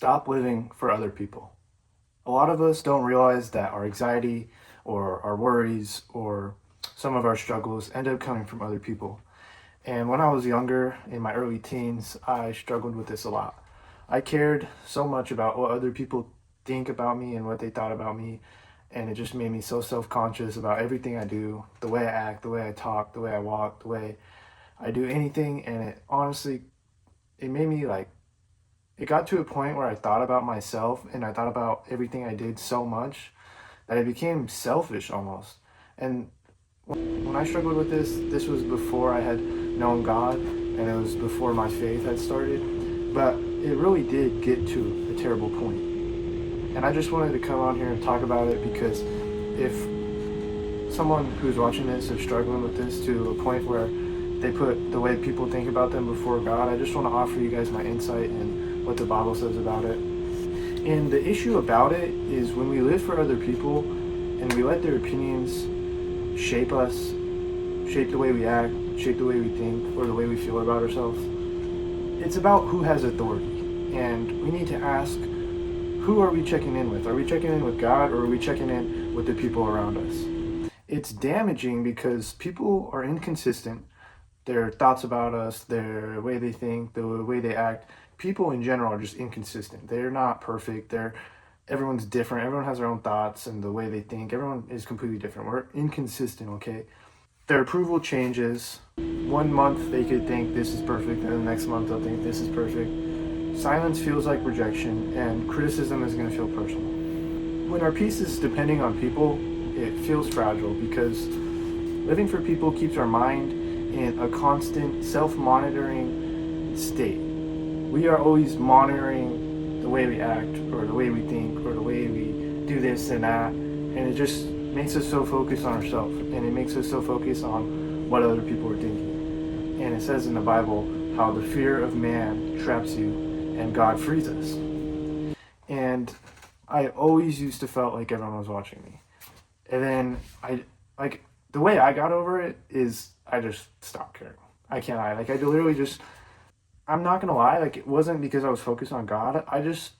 Stop living for other people. A lot of us don't realize that our anxiety or our worries or some of our struggles end up coming from other people. And when I was younger, in my early teens, I struggled with this a lot. I cared so much about what other people think about me and what they thought about me, and it just made me so self-conscious about everything I do, the way I act, the way I talk, the way I walk, the way I do anything, and it honestly, it made me like, it got to a point where I thought about myself and I thought about everything I did so much that I became selfish almost. And when I struggled with this was before I had known God, and it was before my faith had started. But it really did get to a terrible point. And I just wanted to come on here and talk about it because if someone who's watching this is struggling with this to a point where they put the way people think about them before God, I just want to offer you guys my insight and what the Bible says about it. And the issue about it is when we live for other people and we let their opinions shape us, shape the way we act, shape the way we think, or the way we feel about ourselves, it's about who has authority. And we need to ask, who are we checking in with? Are we checking in with God, or are we checking in with the people around us? It's damaging because people are inconsistent. Their thoughts about us, their way they think, the way they act. People in general are just inconsistent. They're not perfect. Everyone's different. Everyone has their own thoughts and the way they think. Everyone is completely different. We're inconsistent, okay? Their approval changes. One month they could think this is perfect, and the next month they'll think this is perfect. Silence feels like rejection, and criticism is going to feel personal. When our peace is depending on people, it feels fragile because living for people keeps our mind in a constant self-monitoring state. We are always monitoring the way we act, or the way we think, or the way we do this and that, and it just makes us so focused on ourselves, and it makes us so focused on what other people are thinking. And it says in the Bible how the fear of man traps you and God frees us. And I always used to felt like everyone was watching me. And then the way I got over it is I just stopped caring. I can't lie. I literally just, I'm not gonna lie, it wasn't because I was focused on God. I just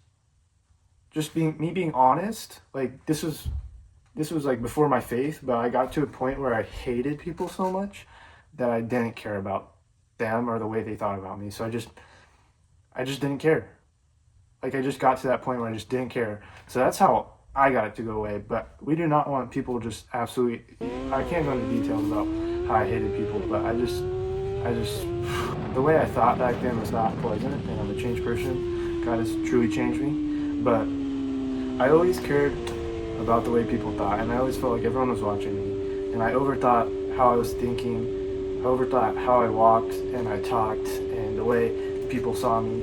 being honest, this was like before my faith, but I got to a point where I hated people so much that I didn't care about them or the way they thought about me. So I just didn't care. I just got to that point where I just didn't care. So that's how I got it to go away. But we do not want people just absolutely, I can't go into details about how I hated people, but I just, the way I thought back then was not pleasant, and I'm a changed person. God has truly changed me. But I always cared about the way people thought, and I always felt like everyone was watching me. And I overthought how I was thinking, I overthought how I walked and I talked, and the way people saw me.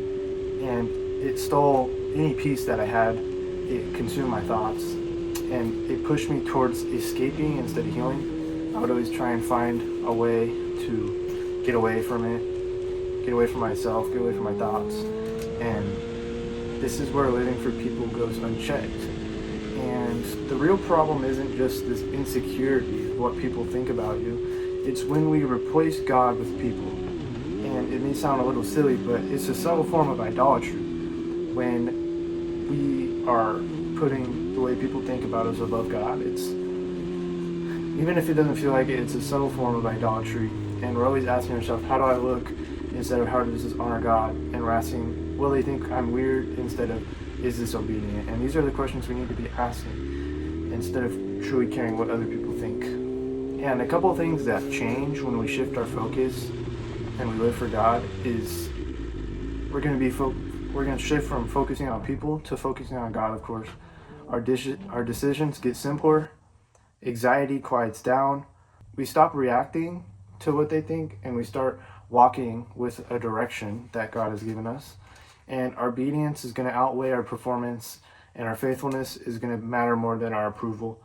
And it stole any peace that I had. It consumed my thoughts, and it pushed me towards escaping instead of healing. I would always try and find a way to get away from it, get away from myself, get away from my thoughts. And this is where living for people goes unchecked. And the real problem isn't just this insecurity of what people think about you. It's when we replace God with people. And it may sound a little silly, but it's a subtle form of idolatry when we are putting the way people think about us above God. It's, even if it doesn't feel like it, it's a subtle form of idolatry, and we're always asking ourselves, how do I look, instead of how does this honor God? And we're asking, will they think I'm weird, instead of, is this obedient? And these are the questions we need to be asking instead of truly caring what other people think. And a couple of things that change when we shift our focus and we live for God is we're going to shift from focusing on people to focusing on God, of course. Our decisions get simpler. Anxiety quiets down. We stop reacting to what they think, and we start walking with a direction that God has given us. And our obedience is going to outweigh our performance, and our faithfulness is going to matter more than our approval.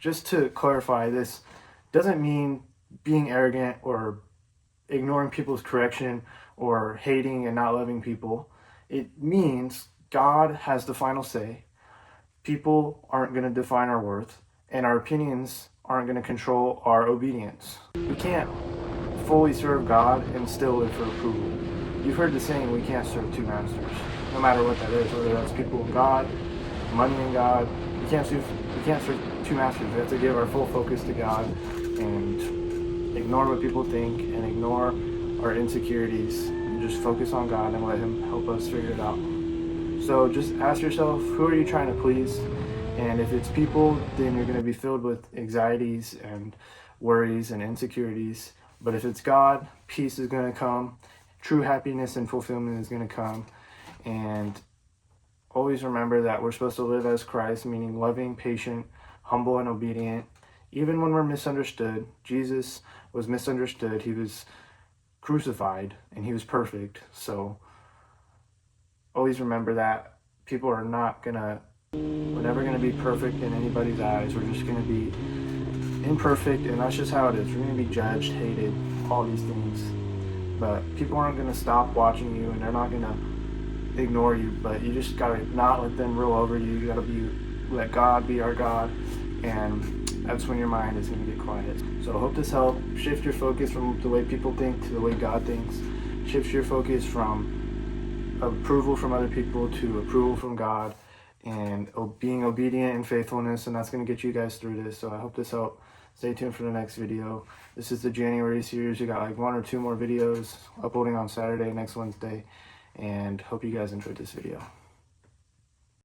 just to clarify, this doesn't mean being arrogant or ignoring people's correction or hating and not loving people. It means God has the final say. People aren't going to define our worth, and our opinions aren't going to control our obedience. We can't fully serve God and still live for approval. You've heard the saying, we can't serve two masters, no matter what that is, whether that's people and God, money and God. We can't serve two masters. We have to give our full focus to God and ignore what people think and ignore our insecurities and just focus on God and let Him help us figure it out. So just ask yourself, who are you trying to please? And if it's people, then you're going to be filled with anxieties and worries and insecurities. But if it's God, peace is going to come. True happiness and fulfillment is going to come. And always remember that we're supposed to live as Christ, meaning loving, patient, humble, and obedient. Even when we're misunderstood, Jesus was misunderstood. He was crucified and He was perfect. So always remember that people are not gonna, we're never gonna be perfect in anybody's eyes. We're just gonna be imperfect, and that's just how it is. We're gonna be judged, hated, all these things. But people aren't gonna stop watching you, and they're not gonna ignore you. But you just gotta not let them rule over you. You gotta let God be our God, and that's when your mind is gonna get quiet. So I hope this helped shift your focus from the way people think to the way God thinks. Shift your focus from approval from other people to approval from God, and being obedient and faithfulness, and that's going to get you guys through this. So I hope this helped. Stay tuned for the next video. This is the January series. We got like 1 or 2 more videos uploading on Saturday, next Wednesday, and hope you guys enjoyed this video.